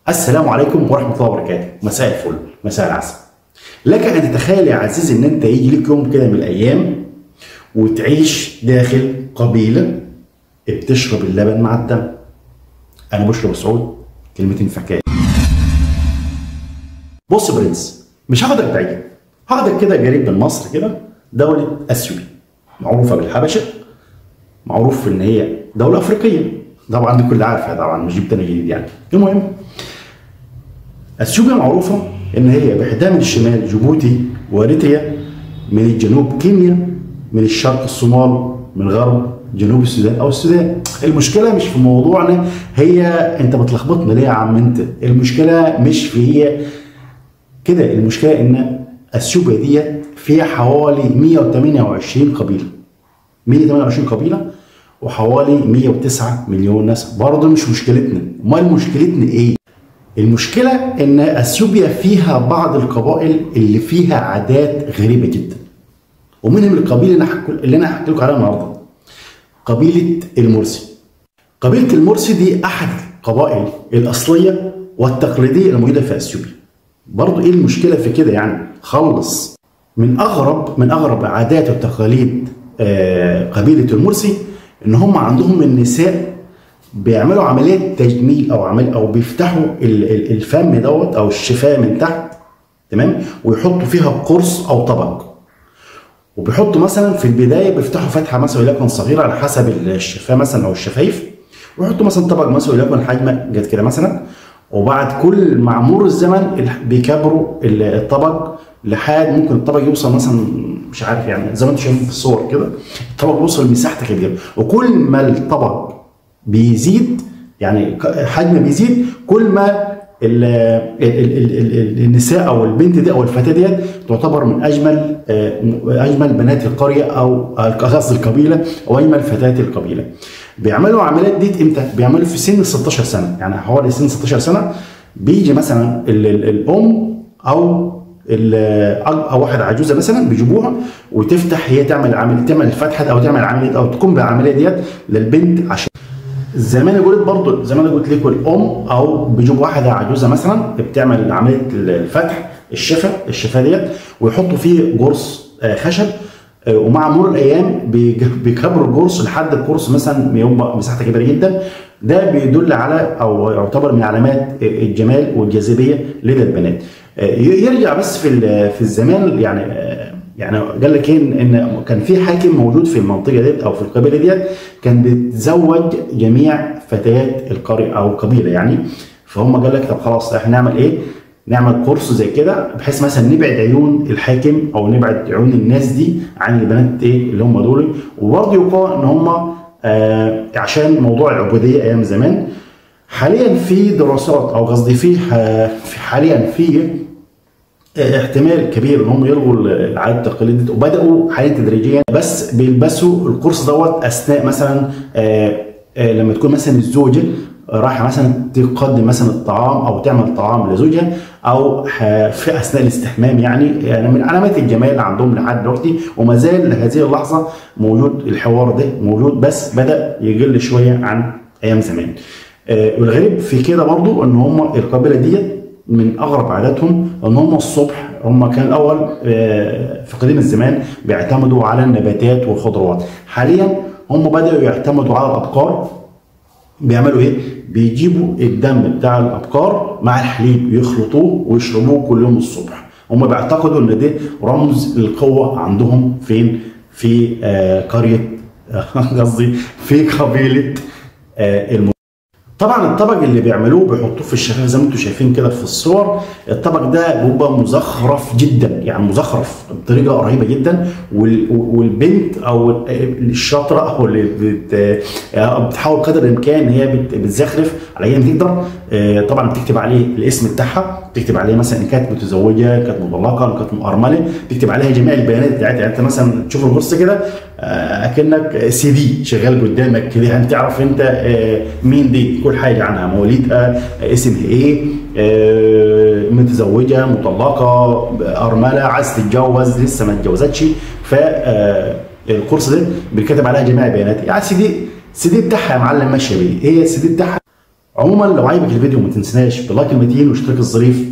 السلام عليكم ورحمة الله وبركاته. مساء الفل، مساء العسل. لك أن تتخيل يا عزيزي إن أنت يجي لك يوم كده من الأيام وتعيش داخل قبيلة بتشرب اللبن مع الدم. أنا بشرب سعود، كلمتين في حكاية. بص يا برنس، مش هاخدك بعيد، هاخدك كده قريب من مصر كده، دولة أثيوبيا معروفة بالحبشة، معروف إن هي دولة أفريقية، طبعا دي كل عارفها، طبعا مش جبت أنا جديد يعني. المهم اثيوبيا معروفه ان هي بحدها من الشمال جيبوتي واريتريا، من الجنوب كينيا، من الشرق الصومال، من الغرب جنوب السودان او السودان. المشكله مش في موضوعنا، هي انت بتلخبطنا ليه يا عم انت؟ المشكله مش في هي كده، المشكله ان اثيوبيا دي فيها حوالي 128 قبيله، 128 قبيله وحوالي 109 مليون نسمه. برضه مش مشكلتنا، امال مشكلتنا ايه؟ المشكلة إن أثيوبيا فيها بعض القبائل اللي فيها عادات غريبة جدا، ومنهم القبيلة اللي أنا هحكي لكم عليها النهاردة، قبيلة المرسي. قبيلة المرسي دي أحد القبائل الأصلية والتقليدية الموجودة في أثيوبيا. برضه إيه المشكلة في كده يعني؟ خلص. من أغرب عادات وتقاليد قبيلة المرسي إن هم عندهم النساء بيعملوا عملية تجميل او بيفتحوا الفم دوت او الشفاه من تحت، تمام، ويحطوا فيها قرص او طبق، وبيحطوا مثلا في البدايه بيفتحوا فتحه مثلا وليكن صغيره على حسب الشفاه مثلا او الشفايف، ويحطوا مثلا طبق مثلا وليكن حجمه قد كده مثلا، وبعد كل مع مرور الزمن بيكبروا الطبق لحد ممكن الطبق يوصل مثلا مش عارف يعني زي ما انتم شايفين في الصور كده، الطبق يوصل لمساحته كبيره، وكل ما الطبق بيزيد يعني حجم بيزيد كل ما النساء او البنت دي او الفتاه دي تعتبر من اجمل بنات القريه او قصدي القبيله او اجمل فتاه القبيله. بيعملوا العمليات دي امتى؟ بيعملوا في سن 16 سنه، يعني حوالي سن 16 سنه بيجي مثلا الام او واحده عجوزه مثلا بيجيبوها وتفتح، هي تعمل الفتحه او تعمل العمليه او تقوم بالعمليه ديت للبنت. عشان زي ما انا قلت لكم الام او بيجيبوا واحده عجوزه مثلا بتعمل عمليه الفتح الشفه ديت، ويحطوا فيه قرص خشب، ومع مرور الايام بيكبروا القرص لحد القرص مثلا يبقى مساحته كبيره جدا. ده بيدل على او يعتبر من علامات الجمال والجاذبيه لدى البنات. يرجع بس في الزمان يعني قال لك ايه، ان كان في حاكم موجود في المنطقه ديت او في القبيله ديت كان بيتزوج جميع فتيات القريه او القبيله يعني. فهم قال لك طب خلاص احنا نعمل ايه؟ نعمل قرص زي كده بحيث مثلا نبعد عيون الحاكم او نبعد عيون الناس دي عن البنات ايه اللي هم دول. وبرضه يقال ان هم عشان موضوع العبوديه ايام زمان. حاليا في دراسات او قصدي حاليا في احتمال كبير ان هم يلغوا العادات التقليديه، وبداوا حاليا تدريجيا بس بيلبسوا القرص دوت اثناء مثلا لما تكون مثلا الزوجه رايحه مثلا تقدم مثلا الطعام او تعمل طعام لزوجها، او في اثناء الاستحمام يعني من علامات الجمال عندهم لحد دلوقتي، وما زال لهذه اللحظه موجود الحوار ده موجود، بس بدا يقل شويه عن ايام زمان. والغريب في كده برضو ان هم القبيله ديت من اغرب عاداتهم ان هم الصبح هم كان الاول في قديم الزمان بيعتمدوا على النباتات والخضروات، حاليا هم بداوا يعتمدوا على الابقار. بيعملوا ايه؟ بيجيبوا الدم بتاع الابقار مع الحليب يخلطوه ويشربوه كل يوم الصبح. هم بيعتقدوا ان ده رمز القوه عندهم فين؟ في قريه قصدي في قبيله طبعا الطبق اللي بيعملوه بيحطوه في الشفاف زي ما انتم شايفين كده في الصور. الطبق ده بيبقى مزخرف جدا، يعني مزخرف بطريقه رهيبه جدا، والبنت او الشاطره او اللي بتحاول قدر الامكان هي بتزخرف على قد ما تقدر. طبعا بتكتب عليه الاسم بتاعها، بتكتب عليه مثلا ان كانت متزوجه، كانت مطلقه، ان كانت مؤرمله، بتكتب عليها جميع البيانات بتاعتها. يعني انت مثلا تشوف القرص كده اكنك سي دي شغال قدامك كده، يعني تعرف انت مين دي، كل حاجه عنها، مواليدها، اسمها ايه، متزوجه، مطلقه، ارمله، عايز تتجوز، لسه ما اتجوزتش. فالقرص ده بيتكتب عليها جميع البيانات. يعني السي دي بتاعها يا معلم ماشيه بيه، هي السي دي بتاعها عموما لو عجبك الفيديو ما تنساش بلايك المتين واشتراك الظريف